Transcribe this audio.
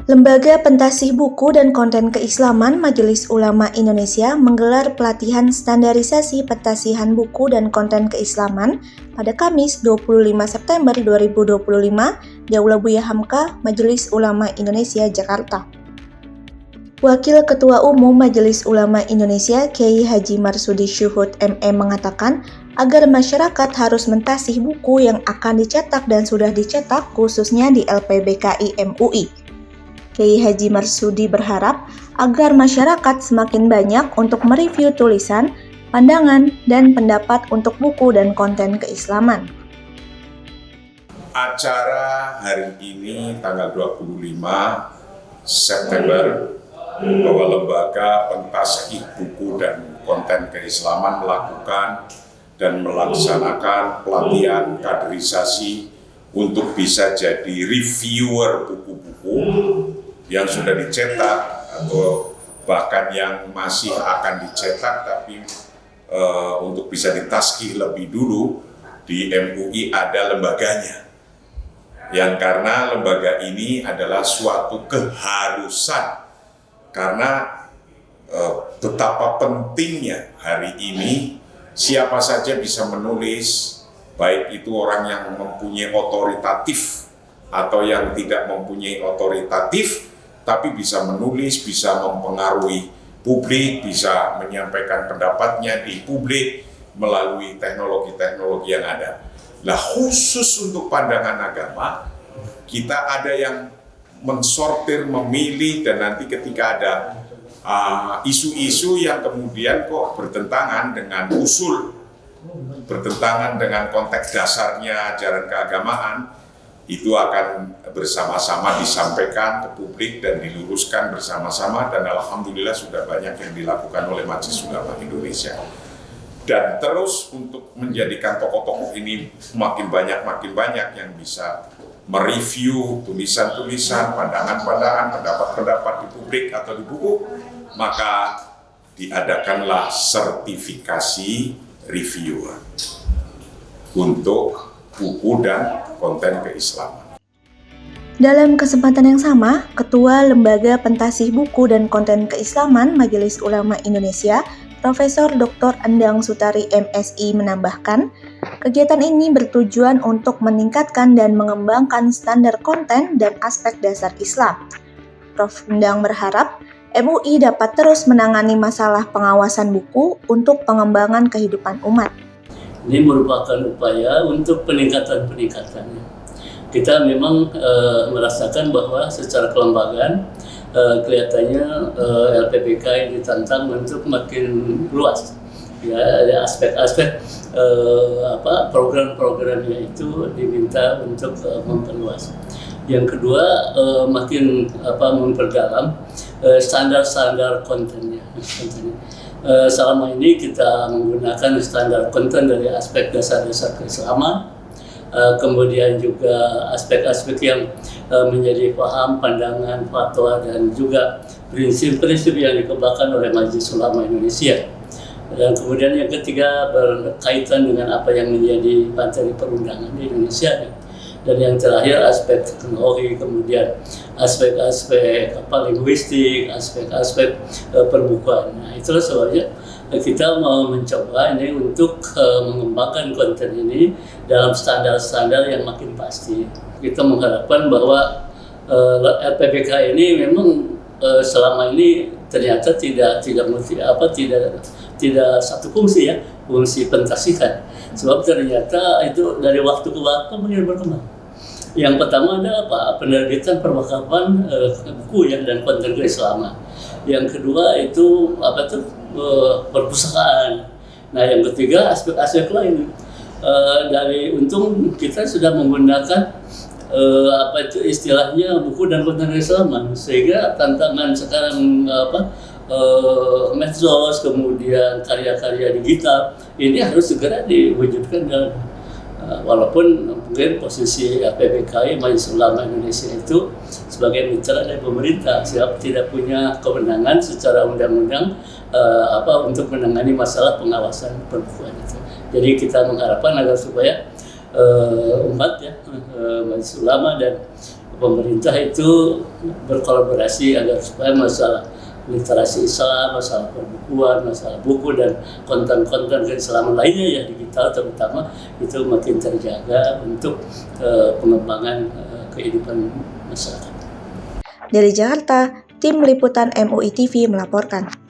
Lembaga Pentasih Buku dan Konten Keislaman Majelis Ulama Indonesia menggelar pelatihan standarisasi pentasihan buku dan konten keislaman pada Kamis 25 September 2025 di Aula Buya Hamka, Majelis Ulama Indonesia, Jakarta. Wakil Ketua Umum Majelis Ulama Indonesia, Kiai Haji Marsudi Syuhud MM mengatakan agar masyarakat harus mentasih buku yang akan dicetak dan sudah dicetak khususnya di LPBKI MUI. Kiai Haji Marsudi berharap agar masyarakat semakin banyak untuk mereview tulisan, pandangan, dan pendapat untuk buku dan konten keislaman. Acara hari ini tanggal 25 September bahwa Lembaga Pentasih Buku dan Konten Keislaman melakukan dan melaksanakan pelatihan kaderisasi untuk bisa jadi reviewer buku-buku yang sudah dicetak atau bahkan yang masih akan dicetak tapi untuk bisa ditaskih lebih dulu di MUI ada lembaganya, yang karena lembaga ini adalah suatu keharusan karena betapa pentingnya hari ini siapa saja bisa menulis, baik itu orang yang mempunyai otoritatif atau yang tidak mempunyai otoritatif, tapi bisa menulis, bisa mempengaruhi publik, bisa menyampaikan pendapatnya di publik melalui teknologi-teknologi yang ada. Nah, khusus untuk pandangan agama, kita ada yang mensortir, memilih, dan nanti ketika ada isu-isu yang kemudian kok bertentangan dengan usul, bertentangan dengan konteks dasarnya ajaran keagamaan, itu akan bersama-sama disampaikan ke publik dan diluruskan bersama-sama, dan alhamdulillah sudah banyak yang dilakukan oleh Majelis Ulama Indonesia. Dan terus untuk menjadikan tokoh-tokoh ini makin banyak yang bisa mereview tulisan-tulisan, pandangan-pandangan, pendapat-pendapat di publik atau di buku, maka diadakanlah sertifikasi reviewer untuk buku dan konten keislaman. Dalam kesempatan yang sama, Ketua Lembaga Pentasih Buku dan Konten Keislaman Majelis Ulama Indonesia, Profesor Dr. Endang Sutari MSI menambahkan, kegiatan ini bertujuan untuk meningkatkan dan mengembangkan standar konten dan aspek dasar Islam. Prof. Endang berharap MUI dapat terus menangani masalah pengawasan buku untuk pengembangan kehidupan umat. Ini merupakan upaya untuk peningkatannya. Kita memang merasakan bahwa secara kelembagaan kelihatannya LPBK ditantang untuk makin luas. Ya, ada aspek-aspek program-programnya itu diminta untuk memperluas. Yang kedua, makin memperdalam standar-standar kontennya. Selama ini kita menggunakan standar konten dari aspek dasar-dasar keislaman, kemudian juga aspek-aspek yang menjadi paham, pandangan, fatwa, dan juga prinsip-prinsip yang dikembangkan oleh Majelis Ulama Indonesia. Dan kemudian yang ketiga berkaitan dengan apa yang menjadi materi perundangan di Indonesia. Dan yang terakhir aspek teknologi, kemudian aspek-aspek linguistik, aspek-aspek perbukuan. Nah, itulah sebabnya kita mau mencoba ini untuk mengembangkan konten ini dalam standar-standar yang makin pasti. Kita mengharapkan bahwa LPBK ini memang selama ini ternyata tidak satu fungsi, ya, fungsi pentasihan. Sebab ternyata itu dari waktu ke waktu makin berkembang. Yang pertama ada penerbitan perwakapan buku dan konten keislaman. Yang kedua itu perpustakaan. Nah, yang ketiga aspek-aspek lain. Dari untung kita sudah menggunakan istilahnya buku dan konten keislaman, sehingga tantangan sekarang medsos, kemudian karya-karya digital, ini harus segera diwujudkan dalam walaupun mungkin posisi PBKI Majelis Ulama Indonesia itu sebagai mitra dari pemerintah, siap tidak punya kewenangan secara undang-undang untuk menangani masalah pengawasan perbukuan itu. Jadi kita mengharapkan agar supaya umat Majelis Ulama dan pemerintah itu berkolaborasi agar supaya masalah literasi Islam, masalah perbukuan, masalah buku dan konten-konten keislaman lainnya digital terutama itu makin terjaga untuk pengembangan kehidupan masyarakat. Dari Jakarta, tim liputan MUI TV melaporkan.